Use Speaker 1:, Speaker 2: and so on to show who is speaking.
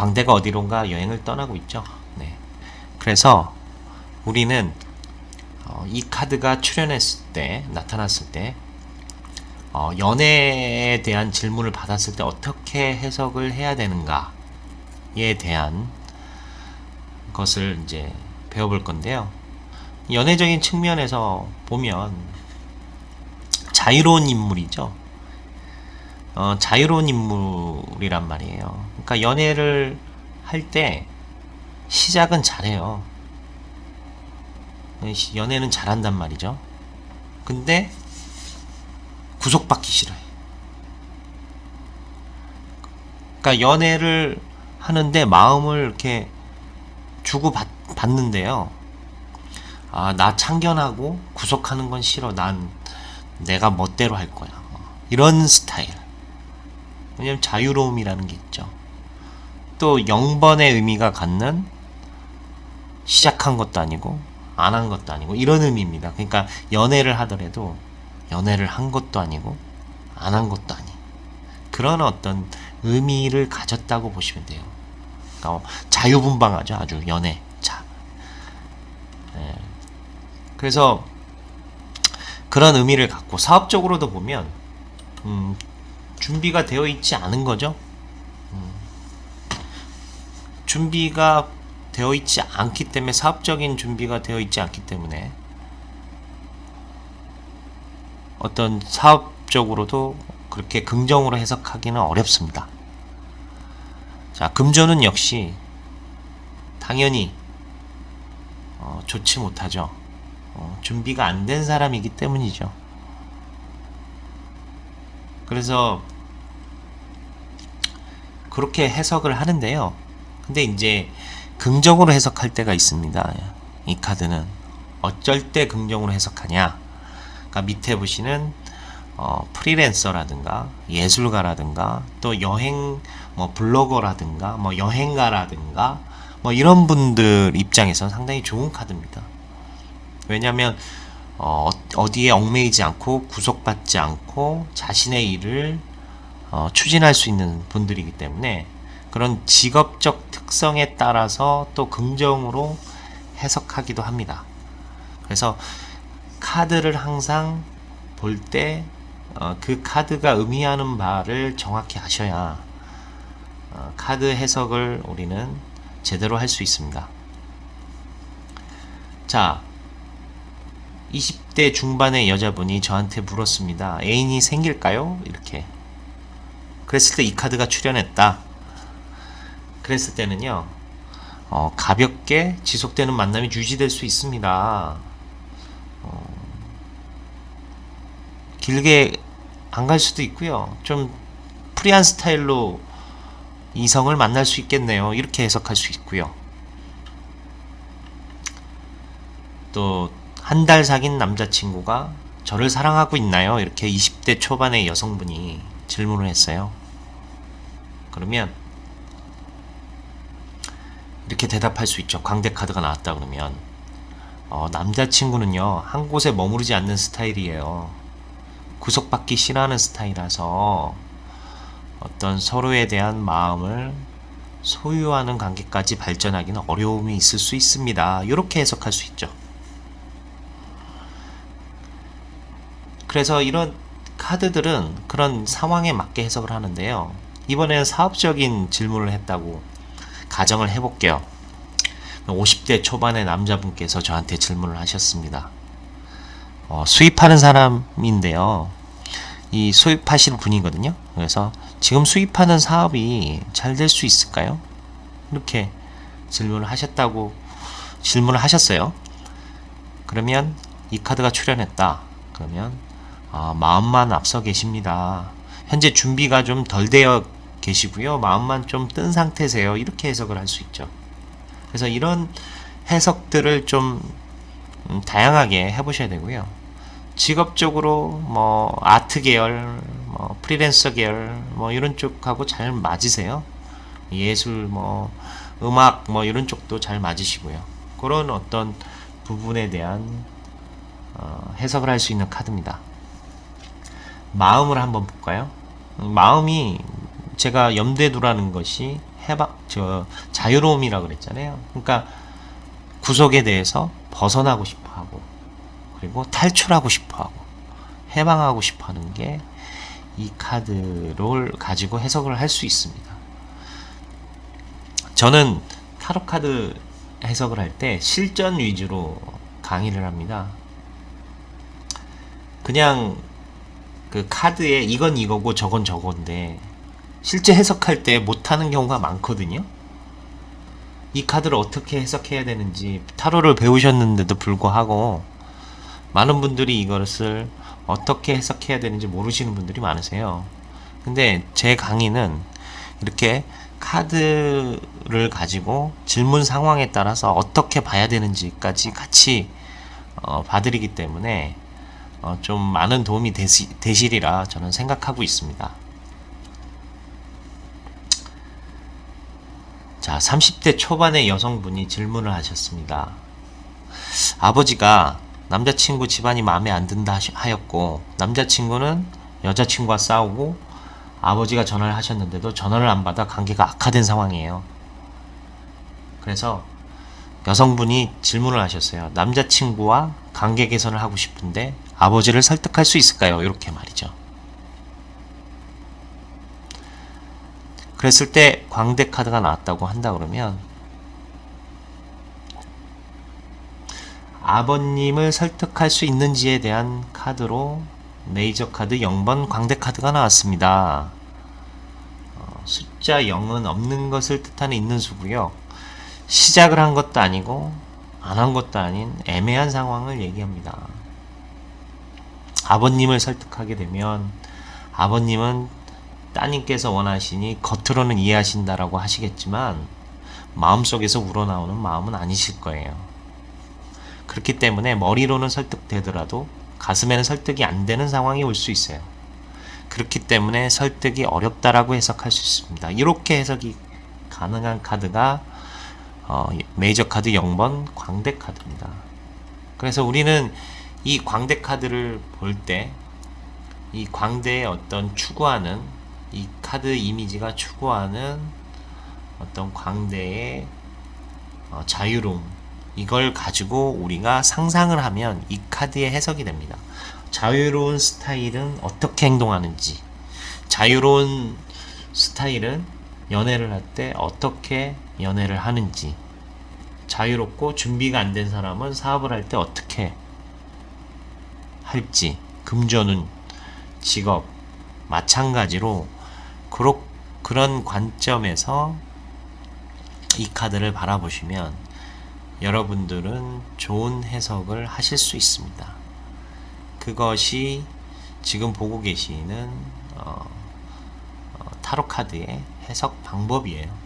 Speaker 1: 광대가 어디론가 여행을 떠나고 있죠. 네. 그래서 우리는 이 카드가 출현했을 때, 나타났을 때, 연애에 대한 질문을 받았을 때 어떻게 해석을 해야 되는가에 대한 것을 이제 배워볼 건데요. 연애적인 측면에서 보면 자유로운 인물이죠. 자유로운 인물이란 말이에요. 그러니까 연애를 할 때 시작은 잘해요. 연애는 잘한단 말이죠. 근데 구속받기 싫어해. 그러니까 연애를 하는데 마음을 이렇게 주고 받는데요. 나 참견하고 구속하는 건 싫어. 난 내가 멋대로 할 거야. 이런 스타일. 왜냐면 자유로움이라는 게 있죠. 또 0번의 의미가 갖는 시작한 것도 아니고 안 한 것도 아니고 이런 의미입니다. 그러니까 연애를 하더라도 연애를 한 것도 아니고 안 한 것도 아니. 그런 어떤 의미를 가졌다고 보시면 돼요. 그러니까 자유분방하죠. 아주 연애. 자. 네. 그래서 그런 의미를 갖고 사업적으로도 보면 준비가 되어 있지 않은 거죠. 준비가 되어 있지 않기 때문에, 사업적인 준비가 되어 있지 않기 때문에 어떤 사업적으로도 그렇게 긍정으로 해석하기는 어렵습니다. 자, 금전은 역시 당연히 좋지 못하죠. 준비가 안 된 사람이기 때문이죠. 그래서 그렇게 해석을 하는데요. 근데 이제 긍정으로 해석할 때가 있습니다. 이 카드는 어쩔 때 긍정으로 해석하냐. 그러니까 밑에 보시는 프리랜서라든가 예술가라든가 또 여행 블로거라든가 여행가라든가 이런 분들 입장에서 상당히 좋은 카드입니다. 왜냐하면 어디에 얽매이지 않고 구속받지 않고 자신의 일을 추진할 수 있는 분들이기 때문에 그런 직업적 특성에 따라서 또 긍정으로 해석하기도 합니다. 그래서 카드를 항상 볼 때 그 카드가 의미하는 바를 정확히 아셔야 카드 해석을 우리는 제대로 할 수 있습니다. 자, 20대 중반의 여자분이 저한테 물었습니다. 애인이 생길까요? 이렇게. 그랬을 때 이 카드가 출현했다. 그랬을 때는요, 가볍게 지속되는 만남이 유지될 수 있습니다. 길게 안 갈 수도 있고요. 좀 프리한 스타일로 이성을 만날 수 있겠네요. 이렇게 해석할 수 있고요. 또 한 달 사귄 남자친구가 저를 사랑하고 있나요? 이렇게 20대 초반의 여성분이 질문을 했어요. 그러면 이렇게 대답할 수 있죠. 광대 카드가 나왔다 그러면 남자친구는요, 한 곳에 머무르지 않는 스타일이에요. 구속받기 싫어하는 스타일이라서 어떤 서로에 대한 마음을 소유하는 관계까지 발전하기는 어려움이 있을 수 있습니다. 이렇게 해석할 수 있죠. 그래서 이런 카드들은 그런 상황에 맞게 해석을 하는데요. 이번에는 사업적인 질문을 했다고 가정을 해볼게요. 50대 초반의 남자분께서 저한테 질문을 하셨습니다. 수입하는 사람인데요. 이 수입하시는 분이거든요. 그래서 지금 수입하는 사업이 잘 될 수 있을까요? 이렇게 질문을 하셨어요. 그러면 이 카드가 출현했다. 그러면 마음만 앞서 계십니다. 현재 준비가 좀 덜 되어 계시고요. 마음만 좀 뜬 상태세요. 이렇게 해석을 할 수 있죠. 그래서 이런 해석들을 좀 다양하게 해보셔야 되고요. 직업적으로 아트 계열, 프리랜서 계열 이런 쪽하고 잘 맞으세요. 예술, 음악 이런 쪽도 잘 맞으시고요. 그런 어떤 부분에 대한 해석을 할 수 있는 카드입니다. 마음을 한번 볼까요? 마음이 제가 염두에 두라는 것이 자유로움이라 그랬잖아요. 그러니까 구속에 대해서 벗어나고 싶어 하고, 그리고 탈출하고 싶어 하고, 해방하고 싶어 하는 게 이 카드를 가지고 해석을 할 수 있습니다. 저는 타로 카드 해석을 할 때 실전 위주로 강의를 합니다. 그냥 그 카드에 이건 이거고 저건 저건데 실제 해석할 때 못하는 경우가 많거든요. 이 카드를 어떻게 해석해야 되는지 타로를 배우셨는데도 불구하고 많은 분들이 이것을 어떻게 해석해야 되는지 모르시는 분들이 많으세요. 근데 제 강의는 이렇게 카드를 가지고 질문 상황에 따라서 어떻게 봐야 되는지까지 같이 봐드리기 때문에 좀 많은 도움이 되시리라 저는 생각하고 있습니다. 자, 30대 초반의 여성분이 질문을 하셨습니다. 아버지가 남자친구 집안이 마음에 안 든다 하였고, 남자친구는 여자친구와 싸우고 아버지가 전화를 하셨는데도 전화를 안 받아 관계가 악화된 상황이에요. 그래서 여성분이 질문을 하셨어요. 남자친구와 관계 개선을 하고 싶은데 아버지를 설득할 수 있을까요? 이렇게 말이죠. 그랬을 때 광대 카드가 나왔다고 한다 그러면 아버님을 설득할 수 있는지에 대한 카드로 메이저 카드 0번 광대 카드가 나왔습니다. 숫자 0은 없는 것을 뜻하는 있는 수고요. 시작을 한 것도 아니고 안 한 것도 아닌 애매한 상황을 얘기합니다. 아버님을 설득하게 되면 아버님은 따님께서 원하시니 겉으로는 이해하신다라고 하시겠지만 마음속에서 우러나오는 마음은 아니실 거예요. 그렇기 때문에 머리로는 설득되더라도 가슴에는 설득이 안 되는 상황이 올 수 있어요. 그렇기 때문에 설득이 어렵다라고 해석할 수 있습니다. 이렇게 해석이 가능한 카드가 메이저 카드 0번 광대 카드입니다. 그래서 우리는 이 광대 카드를 볼 때 이 광대의 어떤 추구하는 이 카드 이미지가 추구하는 어떤 광대의 자유로움, 이걸 가지고 우리가 상상을 하면 이 카드의 해석이 됩니다. 자유로운 스타일은 어떻게 행동하는지, 자유로운 스타일은 연애를 할 때 어떻게 연애를 하는지, 자유롭고 준비가 안 된 사람은 사업을 할 때 어떻게 할지, 금전운, 직업, 마찬가지로 그런 관점에서 이 카드를 바라보시면 여러분들은 좋은 해석을 하실 수 있습니다. 그것이 지금 보고 계시는 타로 카드의 해석 방법이에요.